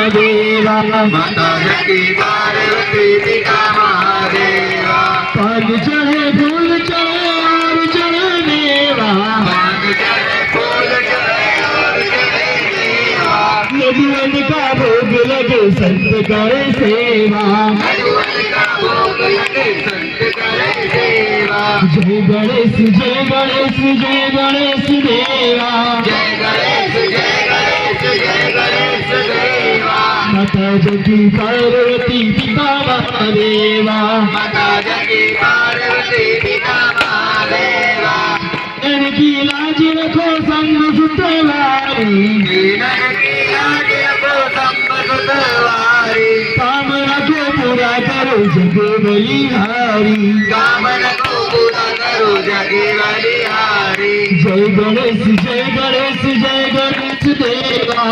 महादेवा माता जगती पार्वती पिता महादेवा पान चढ़े फूल चढ़े और चढ़े मेवा पान चढ़े फूल चढ़े और चढ़े मेवा यदुवन का भोग लगे संत करे सेवा यदुवन का भोग लगे संत करे सेवा जय गणेश जय गणेश जय गणेश देवा जय गणेश जय गणेश जय गणेश देवा माता जगती पार्वती पिता महादेवा माता जगती पार्वती पिता महादेवा इनकी लाज रखो संग सुतवारी दीनन की लाज रखो संग सुतवारी काम रखो पूरा करो जग बलिहारी कामन को पूरा करो जगे बलिहारी जय गणेश जय गणेश जय गणेश देवा।